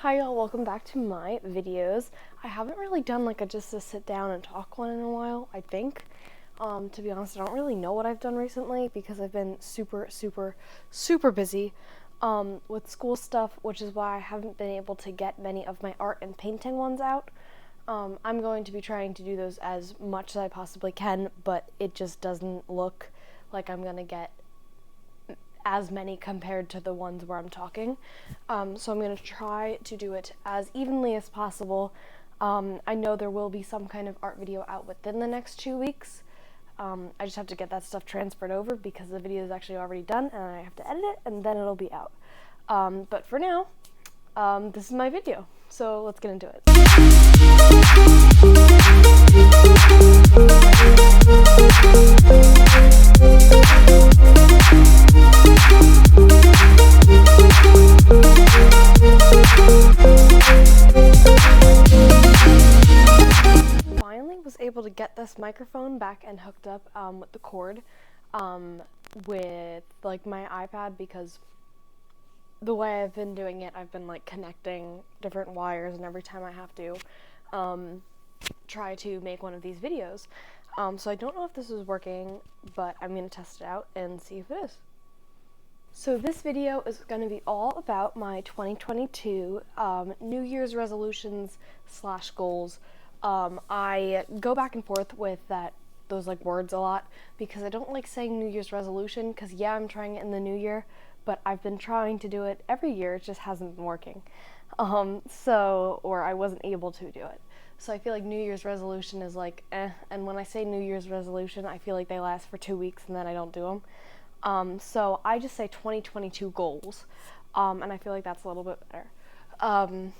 Hi y'all, welcome back to my videos. I haven't really done like just a sit down and talk one in a while, I think. To be honest, I don't really know what I've done recently because I've been super busy with school stuff, which is why I haven't been able to get many of my art and painting ones out. I'm going to be trying to do those as much as I possibly can, but it just doesn't look like I'm gonna get as many compared to the ones where I'm talking. So I'm going to try to do it as evenly as possible. I know there will be some kind of art video out within the next 2 weeks. I just have to get that stuff transferred over because the video is actually already done and I have to edit it and then it'll be out. But for now, this is my video. So let's get into it. Finally was able to get this microphone back and hooked up with the cord with like my iPad, because the way I've been doing it, I've been like connecting different wires, and every time I have to try to make one of these videos. So I don't know if this is working, but I'm going to test it out and see if it is. So this video is going to be all about my 2022 New Year's resolutions / goals. I go back and forth with those like words a lot because I don't like saying New Year's resolution because yeah, I'm trying it in the new year, but I've been trying to do it every year, it just hasn't been working. Or I wasn't able to do it. So I feel like New Year's resolution is like and when I say New Year's resolution, I feel like they last for 2 weeks and then I don't do them. So I just say 2022 goals, and I feel like that's a little bit better.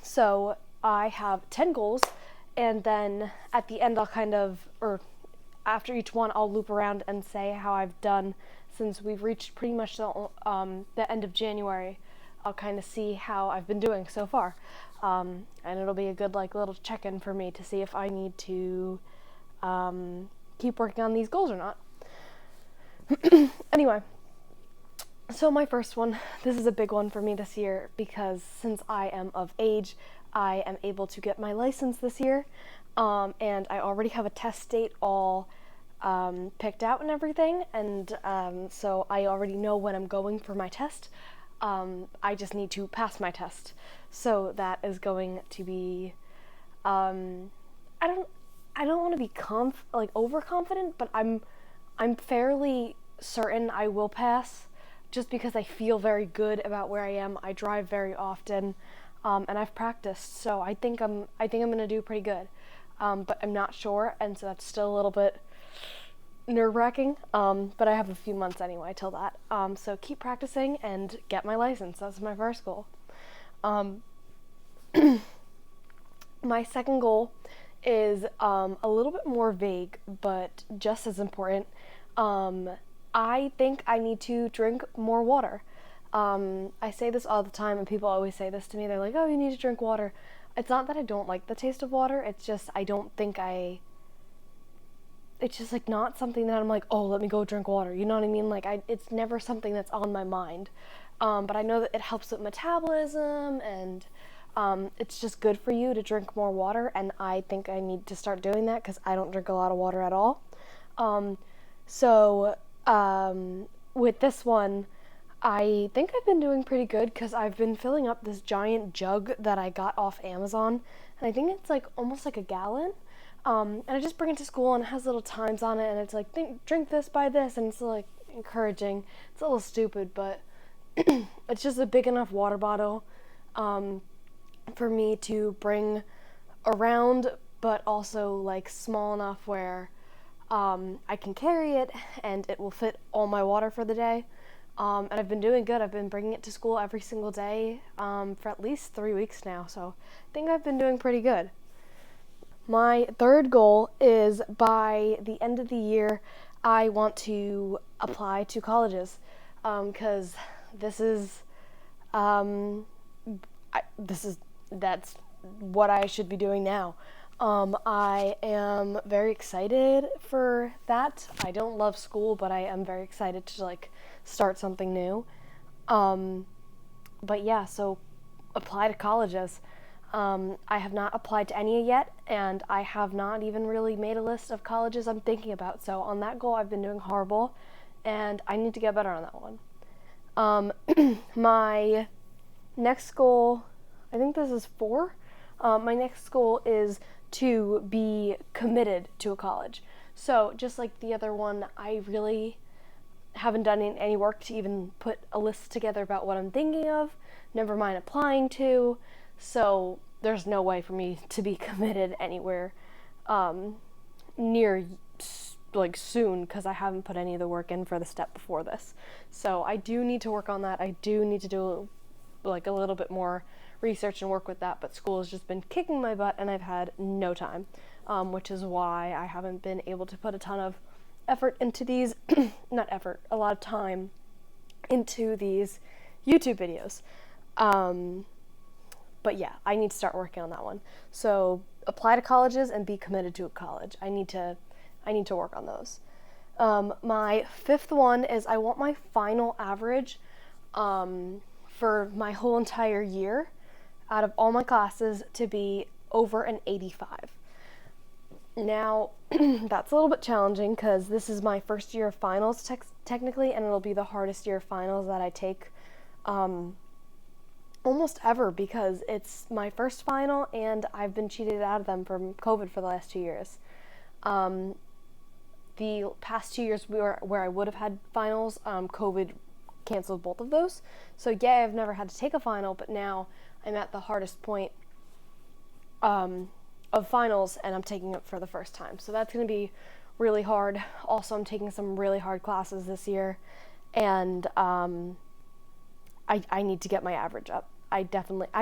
So I have 10 goals, and then at the end or after each one, I'll loop around and say how I've done since we've reached pretty much the end of January. I'll kind of see how I've been doing so far, and it'll be a good like little check-in for me to see if I need to keep working on these goals or not. Anyway, so my first one, this is a big one for me this year because since I am of age, I am able to get my license this year, and I already have a test date all picked out and everything, and so I already know when I'm going for my test. I just need to pass my test, so that is going to be I don't want to be overconfident, but I'm fairly certain I will pass just because I feel very good about where I am. I drive very often, and I've practiced, so I think I'm going to do pretty good. But I'm not sure, and so that's still a little bit nerve-wracking, but I have a few months anyway till that. So keep practicing and get my license. That's my first goal. My second goal is a little bit more vague, but just as important. I think I need to drink more water. I say this all the time, and people always say this to me. They're like, oh, you need to drink water. It's not that I don't like the taste of water. It's just I don't think it's just like not something that I'm like, oh, let me go drink water. You know what I mean? Like it's never something that's on my mind. But I know that it helps with metabolism, and it's just good for you to drink more water. And I think I need to start doing that because I don't drink a lot of water at all. With this one, I think I've been doing pretty good because I've been filling up this giant jug that I got off Amazon, and I think it's like almost like a gallon. And I just bring it to school, and it has little times on it, and it's like, drink this by this, and it's like encouraging. It's a little stupid, but it's just a big enough water bottle for me to bring around, but also like small enough where I can carry it and it will fit all my water for the day. And I've been doing good. I've been bringing it to school every single day for at least 3 weeks now, so I think I've been doing pretty good. My third goal is by the end of the year, I want to apply to colleges, because that's what I should be doing now. I am very excited for that. I don't love school, but I am very excited to like start something new. But yeah, so apply to colleges. I have not applied to any yet, and I have not even really made a list of colleges I'm thinking about. So on that goal, I've been doing horrible, and I need to get better on that one. My next goal, I think this is 4. My next goal is to be committed to a college. So just like the other one, I really haven't done any work to even put a list together about what I'm thinking of, never mind applying to. So there's no way for me to be committed anywhere near like soon, because I haven't put any of the work in for the step before this. So I do need to work on that. I do need to do like a little bit more research and work with that, but school has just been kicking my butt and I've had no time, which is why I haven't been able to put a ton of effort into these a lot of time into these YouTube videos. But yeah, I need to start working on that one. So apply to colleges and be committed to a college. I need to work on those. My 5th one is I want my final average for my whole entire year out of all my classes to be over an 85. Now, that's a little bit challenging because this is my first year of finals technically, and it'll be the hardest year of finals that I take almost ever, because it's my first final and I've been cheated out of them from COVID for the last 2 years. The past 2 years where I would have had finals, COVID canceled both of those. So yeah, I've never had to take a final, but now I'm at the hardest point of finals and I'm taking it for the first time. So that's going to be really hard. Also, I'm taking some really hard classes this year, and I need to get my average up. I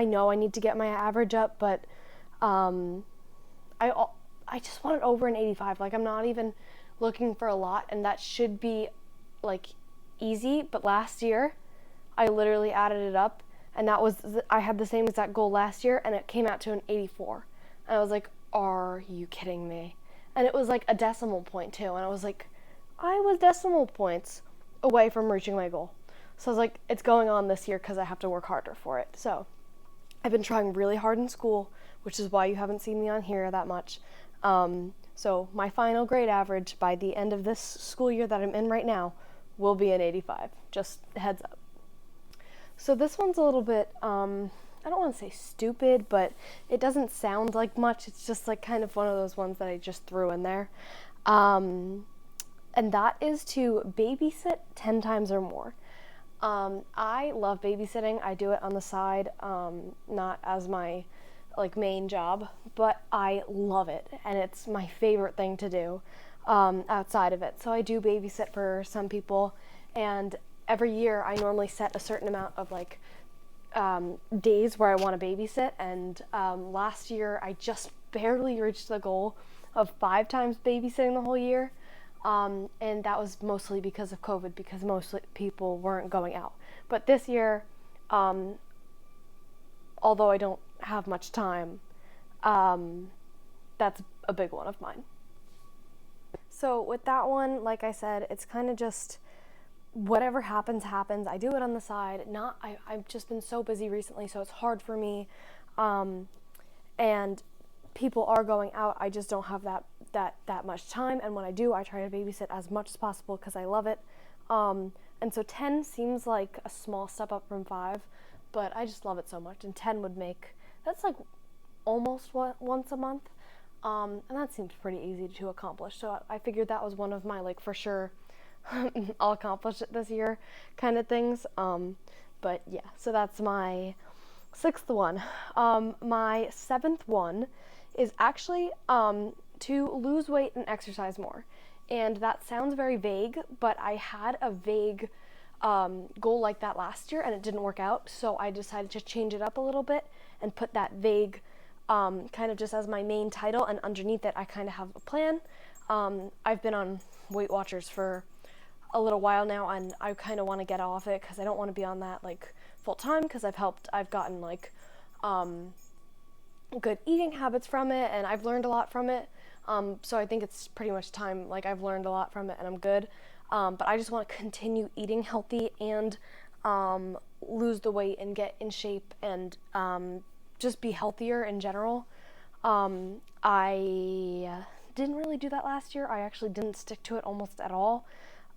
know I need to get my average up, but I just want it over an 85. Like, I'm not even looking for a lot, and that should be like easy. But last year, I literally added it up, and I had the same exact goal last year, and it came out to an 84. And I was like, are you kidding me? And it was like a decimal point too, and I was like, I was decimal points away from reaching my goal. So I was like, it's going on this year because I have to work harder for it. So I've been trying really hard in school, which is why you haven't seen me on here that much. So my final grade average by the end of this school year that I'm in right now will be an 85. Just heads up. So this one's a little bit, I don't want to say stupid, but it doesn't sound like much. It's just like kind of one of those ones that I just threw in there. And that is to babysit 10 times or more. I love babysitting. I do it on the side, not as my main job, but I love it, and it's my favorite thing to do outside of it. So I do babysit for some people, and every year I normally set a certain amount of days where I want to babysit, and last year I just barely reached the goal of 5 times babysitting the whole year. And that was mostly because of COVID, because mostly people weren't going out. But this year, although I don't have much time, that's a big one of mine. So with that one, like I said, it's kind of just whatever happens, happens. I do it on the side. I've just been so busy recently, so it's hard for me. And people are going out. I just don't have that much time, and when I do, I try to babysit as much as possible because I love it. And so 10 seems like a small step up from 5, but I just love it so much, and 10 would make, that's like almost once a month, and that seems pretty easy to accomplish. So I figured that was one of my for sure I'll accomplish it this year kind of things. But yeah, so that's my 6th one. My 7th one is actually to lose weight and exercise more. And that sounds very vague, but I had a vague goal like that last year and it didn't work out, so I decided to change it up a little bit and put that vague kind of just as my main title, and underneath it I kind of have a plan. I've been on Weight Watchers for a little while now, and I kind of want to get off it because I don't want to be on that full time, because I've gotten good eating habits from it, and I've learned a lot from it. So I think it's pretty much time, I've learned a lot from it and I'm good. But I just want to continue eating healthy and lose the weight and get in shape and just be healthier in general. I didn't really do that last year. I actually didn't stick to it almost at all.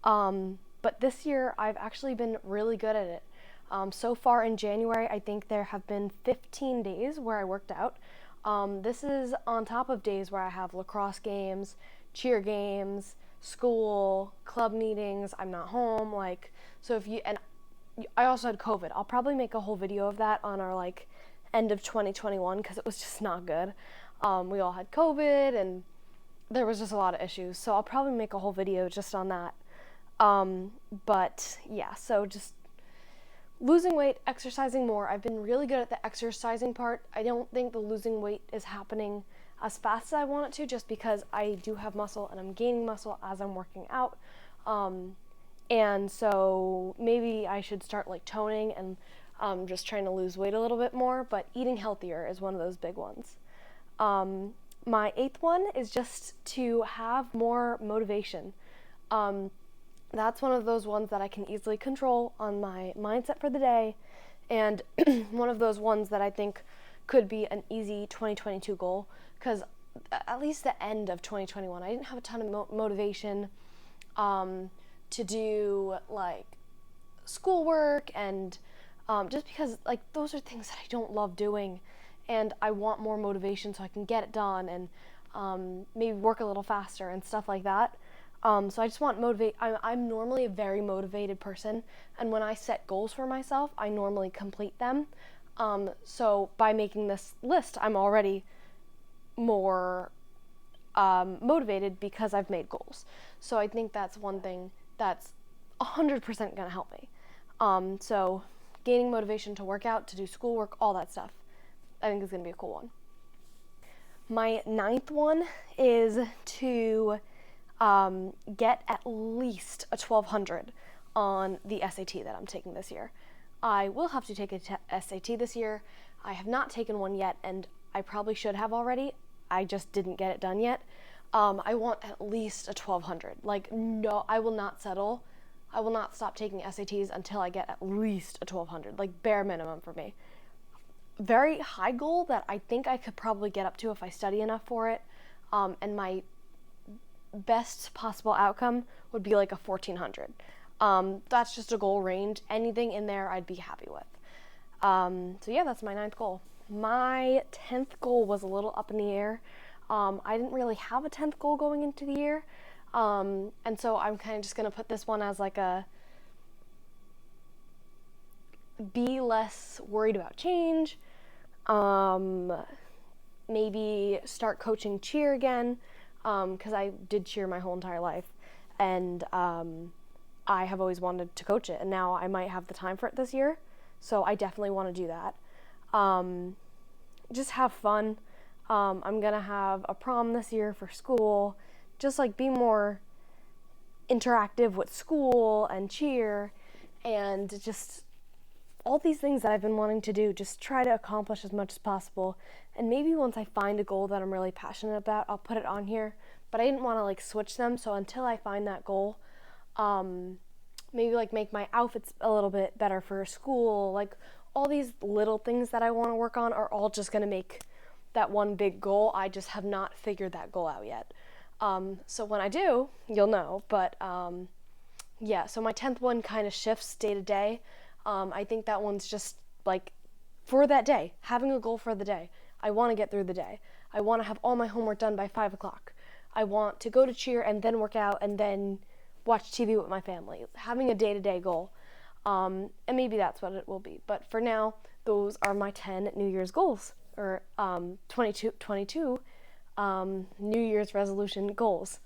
But this year I've actually been really good at it. So far in January, I think there have been 15 days where I worked out. This is on top of days where I have lacrosse games, cheer games, school, club meetings, I'm not home, and I also had COVID. I'll probably make a whole video of that on our end of 2021 because it was just not good. We all had COVID and there was just a lot of issues, so I'll probably make a whole video just on that. But yeah, so just losing weight, exercising more. I've been really good at the exercising part. I don't think the losing weight is happening as fast as I want it to, just because I do have muscle and I'm gaining muscle as I'm working out. And so maybe I should start toning and just trying to lose weight a little bit more, but eating healthier is one of those big ones. My 8th one is just to have more motivation. That's one of those ones that I can easily control on my mindset for the day, and one of those ones that I think could be an easy 2022 goal, because at least the end of 2021, I didn't have a ton of motivation to do schoolwork and just because those are things that I don't love doing, and I want more motivation so I can get it done and maybe work a little faster and stuff like that. So I just want motivate. I'm normally a very motivated person, and when I set goals for myself, I normally complete them. So by making this list, I'm already more motivated because I've made goals. So I think that's one thing that's 100% going to help me. So gaining motivation to work out, to do schoolwork, all that stuff, I think is going to be a cool one. My 9th one is to get at least a 1200 on the SAT that I'm taking this year. I will have to take a SAT this year. I have not taken one yet, and I probably should have already. I just didn't get it done yet. I want at least a 1200. No, I will not settle. I will not stop taking SATs until I get at least a 1200, bare minimum for me. Very high goal that I think I could probably get up to if I study enough for it, and my best possible outcome would be a 1400. That's just a goal range. Anything in there I'd be happy with. So yeah, that's my 9th goal. My 10th goal was a little up in the air. I didn't really have a 10th goal going into the year. And so I'm kind of just going to put this one as a be less worried about change. Maybe start coaching cheer again. Because I did cheer my whole entire life, and I have always wanted to coach it, and now I might have the time for it this year, so I definitely want to do that. Just have fun. I'm gonna have a prom this year for school, just be more interactive with school and cheer, and just all these things that I've been wanting to do, just try to accomplish as much as possible. And maybe once I find a goal that I'm really passionate about, I'll put it on here. But I didn't want to switch them, so until I find that goal, maybe make my outfits a little bit better for school. All these little things that I want to work on are all just going to make that one big goal. I just have not figured that goal out yet. So when I do, you'll know. But yeah, so my 10th one kind of shifts day to day. I think that one's just for that day, having a goal for the day. I want to get through the day. I want to have all my homework done by 5 o'clock. I want to go to cheer and then work out and then watch TV with my family. Having a day-to-day goal. And maybe that's what it will be. But for now, those are my 10 New Year's goals, or 22 New Year's resolution goals.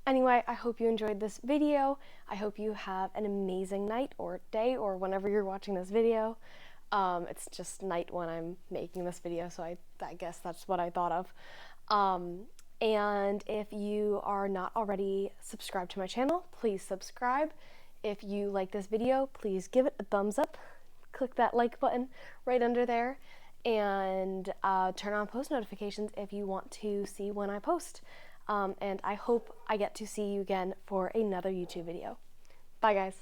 Anyway, I hope you enjoyed this video. I hope you have an amazing night or day or whenever you're watching this video. It's just night when I'm making this video, so I guess that's what I thought of. And if you are not already subscribed to my channel, please subscribe. If you like this video, please give it a thumbs up. Click that like button right under there, and turn on post notifications if you want to see when I post. And I hope I get to see you again for another YouTube video. Bye, guys.